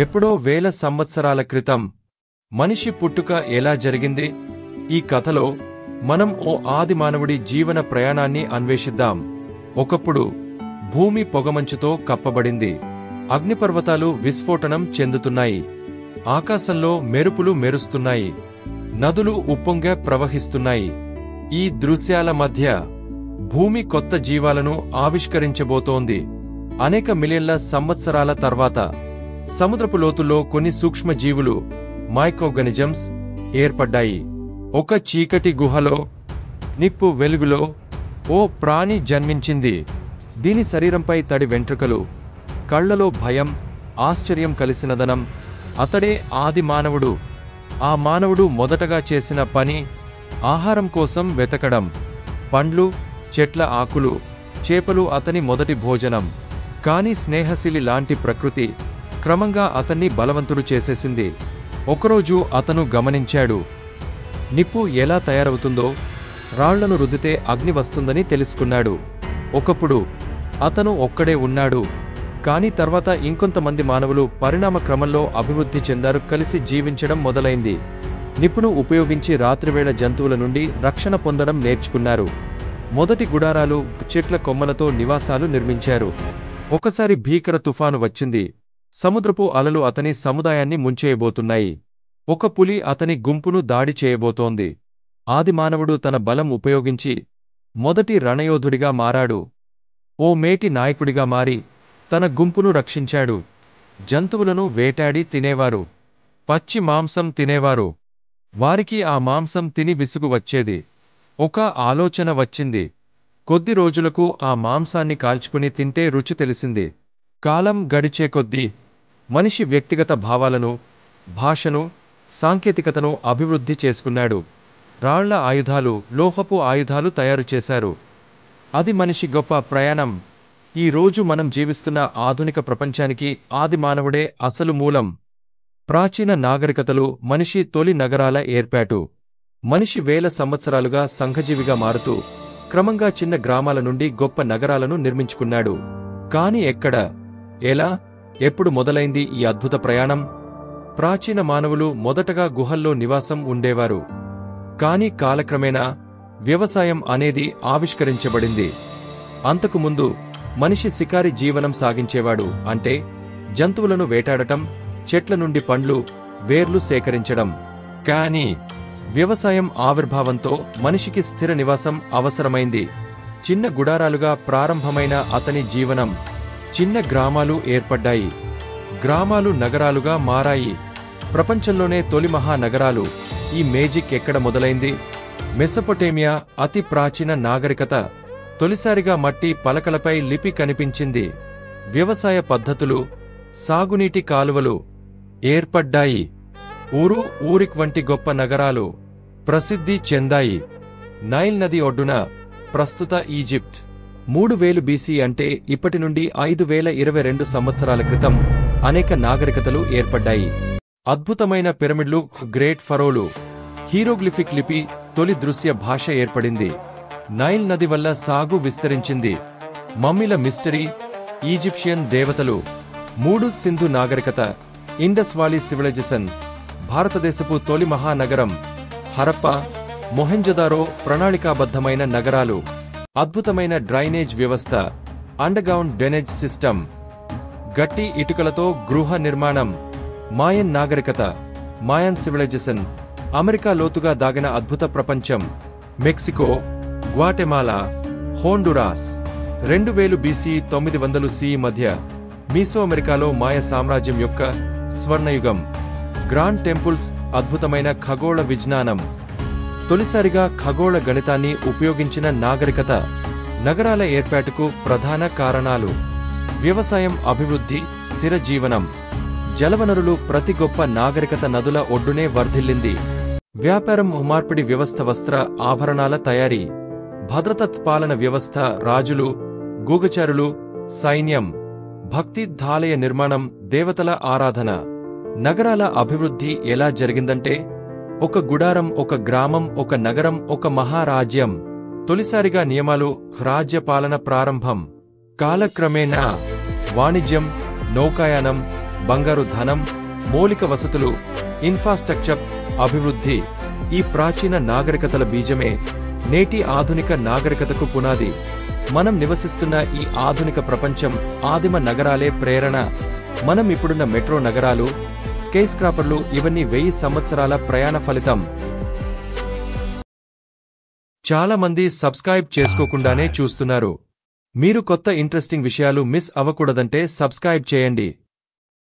ఎప్పుడో వేల సంవత్సరాల క్రితం మనిషి పుట్టుక ఎలా జరిగింది? ఈ కథలో మనం ఓ ఆది మానవుడి జీవన ప్రయాణాన్ని అన్వేషిద్దాం. ఒకప్పుడు భూమి పొగమంచుతో కప్పబడింది. అగ్నిపర్వతాలు విస్ఫోటనం చెందుతున్నాయి. ఆకాశంలో మెరుపులు మెరుస్తున్నాయి. నదులు ఉప్పొంగ ప్రవహిస్తున్నాయి. ఈ దృశ్యాల మధ్య భూమి కొత్త జీవాలను ఆవిష్కరించబోతోంది. అనేక మిలియన్ల సంవత్సరాల తర్వాత సముద్రపు లోతుల్లో కొన్ని సూక్ష్మజీవులు మైక్రోఆర్గానిజమ్స్ ఏర్పడ్డాయి. ఒక చీకటి గుహలో నిప్పు వెలుగులో ఓ ప్రాణి జన్మించింది. దీని శరీరంపై తడి వెంట్రుకలు, కళ్లలో భయం, ఆశ్చర్యం కలిసినదనం. అతడే ఆది మానవుడు. ఆ మానవుడు మొదటగా చేసిన పని ఆహారం కోసం వెతకడం. పండ్లు, చెట్ల ఆకులు, చేపలు అతని మొదటి భోజనం. కాని స్నేహశీలి లాంటి ప్రకృతి క్రమంగా అతన్ని బలవంతుడు చేసేసింది. ఒకరోజు అతను గమనించాడు, నిప్పు ఎలా తయారవుతుందో. రాళ్లను రుద్దితే అగ్ని వస్తుందని తెలుసుకున్నాడు. ఒకప్పుడు అతను ఒక్కడే ఉన్నాడు. కాని తర్వాత ఇంకొంతమంది మానవులు పరిణామ క్రమంలో అభివృద్ధి చెందారు. కలిసి జీవించడం మొదలైంది. నిప్పును ఉపయోగించి రాత్రివేళ జంతువుల నుండి రక్షణ పొందడం నేర్చుకున్నారు. మొదటి గుడారాలు, చెట్ల కొమ్మలతో నివాసాలు నిర్మించారు. ఒకసారి భీకర తుఫాను వచ్చింది. సముద్రపు అలలు అతని సముదాయాన్ని ముంచేయబోతున్నాయి. ఒక పులి అతని గుంపును దాడి చేయబోతోంది. ఆది మానవుడు తన బలం ఉపయోగించి మొదటి రణయోధుడిగా మారాడు. ఓ మేటి నాయకుడిగా మారి తన గుంపును రక్షించాడు. జంతువులను వేటాడి తినేవారు. పచ్చి మాంసం తినేవారు. వారికి ఆ మాంసం తిని విసుగు వచ్చేది. ఒక ఆలోచన వచ్చింది. కొద్ది రోజులకు ఆ మాంసాన్ని కాల్చుకుని తింటే రుచి తెలిసింది. కాలం గడిచే కొద్దీ మనిషి వ్యక్తిగత భావాలను, భాషను, సాంకేతికతను అభివృద్ధి చేసుకున్నాడు. రాళ్ల ఆయుధాలు, లోహపు ఆయుధాలు తయారు చేశారు. అది మనిషి గొప్ప ప్రయాణం. ఈ రోజు మనం జీవిస్తున్న ఆధునిక ప్రపంచానికి ఆది మానవుడే అసలు మూలం. ప్రాచీన నాగరికతలు, మనిషి తొలి నగరాల ఏర్పాటు. మనిషి వేల సంవత్సరాలుగా సంఘజీవిగా మారుతూ క్రమంగా చిన్న గ్రామాల నుండి గొప్ప నగరాలను నిర్మించుకున్నాడు. కాని ఎక్కడ, ఎలా, ఎప్పుడు మొదలైంది ఈ అద్భుత ప్రయాణం? ప్రాచీన మానవులు మొదటగా గుహల్లో నివాసం ఉండేవారు. కాని కాలక్రమేణా వ్యవసాయం అనేది ఆవిష్కరించబడింది. అంతకుముందు మనిషి శికారి జీవనం సాగించేవాడు. అంటే జంతువులను వేటాడటం, చెట్ల నుండి పండ్లు, వేర్లు సేకరించడం. కాని వ్యవసాయం ఆవిర్భావంతో మనిషికి స్థిర నివాసం అవసరమైంది. చిన్న గుడారాలుగా ప్రారంభమైన అతని జీవనం చిన్న గ్రామాలు ఏర్పడ్డాయి. గ్రామాలు నగరాలుగా మారాయి. ప్రపంచంలోనే తొలి మహానగరాలు. ఈ మేజిక్ ఎక్కడ మొదలైంది? మెసొపొటేమియా అతి ప్రాచీన నాగరికత. తొలిసారిగా మట్టి పలకలపై లిపి కనిపించింది. వ్యవసాయ పద్ధతులు, సాగునీటి కాలువలు ఏర్పడ్డాయి. ఊరిక్ వంటి గొప్ప నగరాలు ప్రసిద్ధి చెందాయి. నైల్ నది ఒడ్డున ప్రస్తుత ఈజిప్ట్. 3000 బీసీ అంటే ఇప్పటి నుండి 5022 సంవత్సరాల క్రితం అనేక నాగరికతలు ఏర్పడ్డాయి. అద్భుతమైన పిరమిడ్లు, గ్రేట్ ఫరోలు, హీరోగ్లిఫిక్ లిపి, తొలి దృశ్య భాష ఏర్పడింది. నైల్ నది వల్ల సాగు విస్తరించింది. మమ్మీల మిస్టరీ, ఈజిప్షియన్ దేవతలు. 3 సింధు నాగరికత, ఇండస్ వాలీ సివిలైజేషన్, భారతదేశపు తొలి మహానగరం హరప్పా, మొహెంజదారో, ప్రణాళికాబద్ధమైన నగరాలు. అద్భుతమైన డ్రైనేజ్ వ్యవస్థ, అండర్గ్రౌండ్ డ్రైనేజ్ సిస్టమ్, గట్టి ఇటుకలతో గృహ నిర్మాణం. మాయన్ నాగరికత, మాయన్ సివిలైజేషన్, అమెరికా లోతుగా దాగిన అద్భుత ప్రపంచం. Mexico, Guatemala, Honduras. 2000 BC 900 CE మధ్య మీసో అమెరికాలో మాయ సామ్రాజ్యం యొక్క స్వర్ణయుగం. గ్రాండ్ టెంపుల్స్, అద్భుతమైన ఖగోళ విజ్ఞానం. తొలిసారిగా ఖగోళ గణితాన్ని ఉపయోగించిన నాగరికత. నగరాల ఏర్పాటుకు ప్రధాన కారణాలు: వ్యవసాయం, అభివృద్ధి, స్థిర జీవనం. జలవనరులు. ప్రతి గొప్ప నాగరికత నదుల ఒడ్డునే వర్ధిల్లింది. వ్యాపారం, మార్పిడి వ్యవస్థ, వస్త్ర ఆభరణాల తయారీ, భద్రతా పాలన వ్యవస్థ, రాజులు, గూఢచారులు, సైన్యం, భక్తి, ధాలయ నిర్మాణం, దేవతల ఆరాధన. నగరాల అభివృద్ధి ఎలా జరిగిందంటే, ఒక గుడారం, ఒక గ్రామం, ఒక నగరం, ఒక మహారాజ్యం. తొలిసారిగా నియమాలు, రాజ్యపాలన ప్రారంభం. కాలక్రమేణా వాణిజ్యం, నౌకాయానం, బంగారు ధనం, మౌలిక వసతులు, ఇన్ఫ్రాస్ట్రక్చర్ అభివృద్ధి, ఈ ప్రాచీన నాగరికతల బీజమే నేటి ఆధునిక నాగరికతకు పునాది. మనం నివసిస్తున్న ఈ ఆధునిక ప్రపంచం ఆదిమ నగరాలే ప్రేరణ. మనం ఇప్పుడున్న మెట్రో నగరాలు, స్కై స్క్రాపర్లు ఇవన్నీ 1000 సంవత్సరాల ప్రయాణ ఫలితం. చాలా మంది సబ్స్క్రైబ్ చేసుకోకుండానే చూస్తున్నారు. మీరు కొత్త ఇంట్రెస్టింగ్ విషయాలు మిస్ అవ్వకూడదంటే సబ్స్క్రైబ్ చేయండి.